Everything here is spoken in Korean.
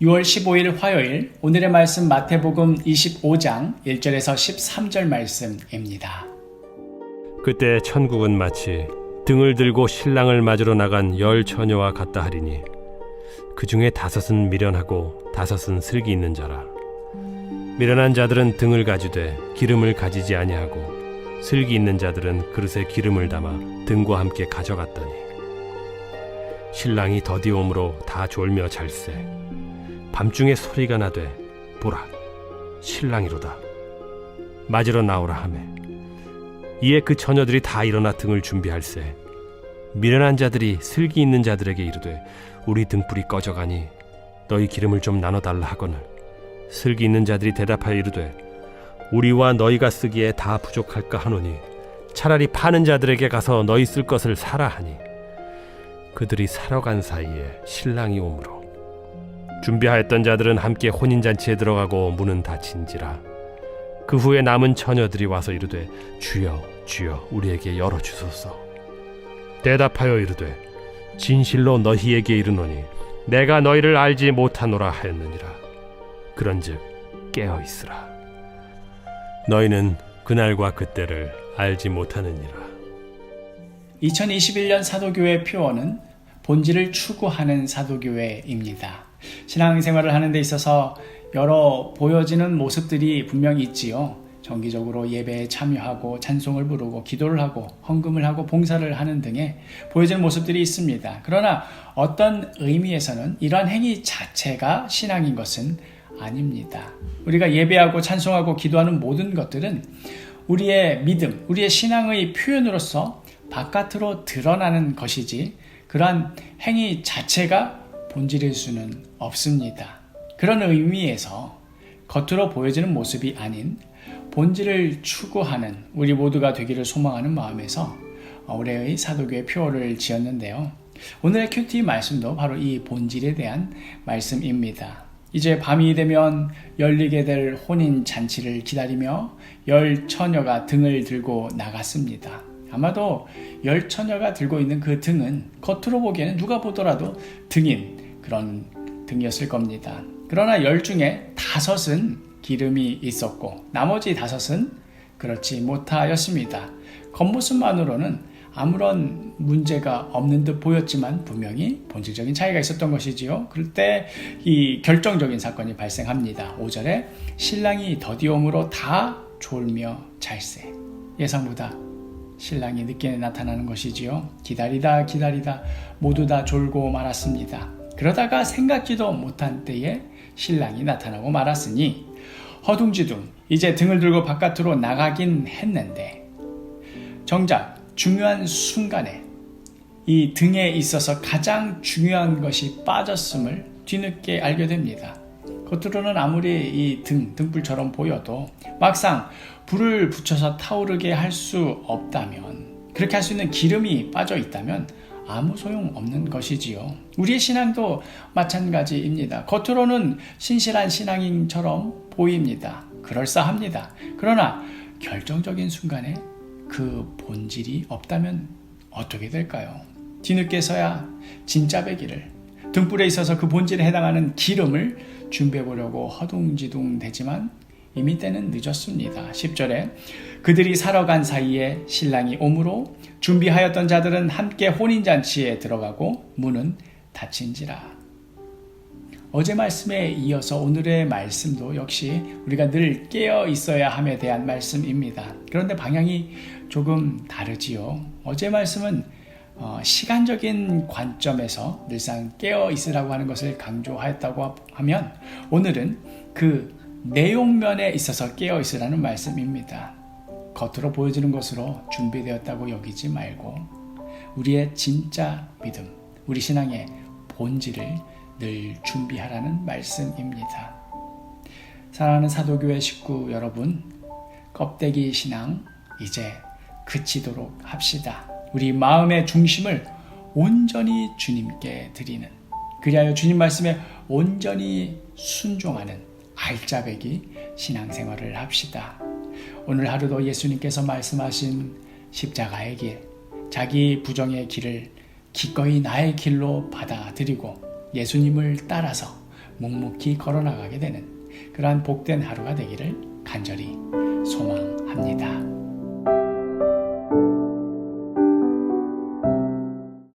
6월 15일 화요일 오늘의 말씀 마태복음 25장 1절에서 13절 말씀입니다. 그때 천국은 마치 등을 들고 신랑을 맞으러 나간 10 처녀와 같다 하리니 그 중에 5은 미련하고 5은 슬기 있는 자라. 미련한 자들은 등을 가지되 기름을 가지지 아니하고 슬기 있는 자들은 그릇에 기름을 담아 등과 함께 가져갔더니 신랑이 더디옴으로 다 졸며 잘세. 밤중에 소리가 나되 보라 신랑이로다 맞으러 나오라 하매 이에 그 처녀들이 다 일어나 등을 준비할세. 미련한 자들이 슬기 있는 자들에게 이르되 우리 등불이 꺼져가니 너희 기름을 좀 나눠달라 하거늘 슬기 있는 자들이 대답하여 이르되 우리와 너희가 쓰기에 다 부족할까 하노니 차라리 파는 자들에게 가서 너희 쓸 것을 사라 하니 그들이 사러 간 사이에 신랑이 오므로 준비하였던 자들은 함께 혼인잔치에 들어가고 문은 닫힌지라. 그 후에 남은 처녀들이 와서 이르되 주여 주여 우리에게 열어주소서. 대답하여 이르되 진실로 너희에게 이르노니 내가 너희를 알지 못하노라 하였느니라. 그런즉 깨어있으라. 너희는 그날과 그때를 알지 못하느니라. 2021년 사도교회 표어는 본질을 추구하는 사도교회입니다. 신앙생활을 하는 데 있어서 여러 보여지는 모습들이 분명히 있지요. 정기적으로 예배에 참여하고 찬송을 부르고 기도를 하고 헌금을 하고 봉사를 하는 등의 보여지는 모습들이 있습니다. 그러나 어떤 의미에서는 이러한 행위 자체가 신앙인 것은 아닙니다. 우리가 예배하고 찬송하고 기도하는 모든 것들은 우리의 믿음, 우리의 신앙의 표현으로서 바깥으로 드러나는 것이지 그러한 행위 자체가 본질일 수는 없습니다. 그런 의미에서 겉으로 보여지는 모습이 아닌 본질을 추구하는 우리 모두가 되기를 소망하는 마음에서 올해의 사도교회 표어를 지었는데요. 오늘의 큐티 말씀도 바로 이 본질에 대한 말씀입니다. 이제 밤이 되면 열리게 될 혼인 잔치를 기다리며 10 처녀가 등을 들고 나갔습니다. 아마도 10 처녀가 들고 있는 그 등은 겉으로 보기에는 누가 보더라도 등인 그런 등이었을 겁니다. 그러나 10 중에 5은 기름이 있었고 나머지 5은 그렇지 못하였습니다. 겉모습만으로는 아무런 문제가 없는 듯 보였지만 분명히 본질적인 차이가 있었던 것이지요. 그럴 때 이 결정적인 사건이 발생합니다. 5절에 신랑이 더디옴으로 다 졸며 잘세. 예상보다 신랑이 늦게 나타나는 것이지요. 기다리다 모두 다 졸고 말았습니다. 그러다가 생각지도 못한 때에 신랑이 나타나고 말았으니 허둥지둥 이제 등을 들고 바깥으로 나가긴 했는데 정작 중요한 순간에 이 등에 있어서 가장 중요한 것이 빠졌음을 뒤늦게 알게 됩니다. 겉으로는 아무리 이 등불처럼 보여도 막상 불을 붙여서 타오르게 할 수 없다면 그렇게 할 수 있는 기름이 빠져 있다면 아무 소용 없는 것이지요. 우리의 신앙도 마찬가지입니다. 겉으로는 신실한 신앙인처럼 보입니다. 그럴싸합니다. 그러나 결정적인 순간에 그 본질이 없다면 어떻게 될까요? 뒤늦게서야 진짜 배기를 등불에 있어서 그 본질에 해당하는 기름을 준비해 보려고 허둥지둥 되지만 이미 때는 늦었습니다. 10절에 그들이 사러 간 사이에 신랑이 오므로 준비하였던 자들은 함께 혼인잔치에 들어가고 문은 닫힌지라. 어제 말씀에 이어서 오늘의 말씀도 역시 우리가 늘 깨어 있어야 함에 대한 말씀입니다. 그런데 방향이 조금 다르지요. 어제 말씀은 시간적인 관점에서 늘상 깨어 있으라고 하는 것을 강조하였다고 하면 오늘은 그 내용면에 있어서 깨어 있으라는 말씀입니다. 겉으로 보여지는 것으로 준비되었다고 여기지 말고 우리의 진짜 믿음, 우리 신앙의 본질을 늘 준비하라는 말씀입니다. 사랑하는 사도교회 식구 여러분, 껍데기 신앙 이제 그치도록 합시다. 우리 마음의 중심을 온전히 주님께 드리는, 그리하여 주님 말씀에 온전히 순종하는 알짜배기 신앙생활을 합시다. 오늘 하루도 예수님께서 말씀하신 십자가의 길, 자기 부정의 길을 기꺼이 나의 길로 받아들이고 예수님을 따라서 묵묵히 걸어나가게 되는 그러한 복된 하루가 되기를 간절히 소망합니다.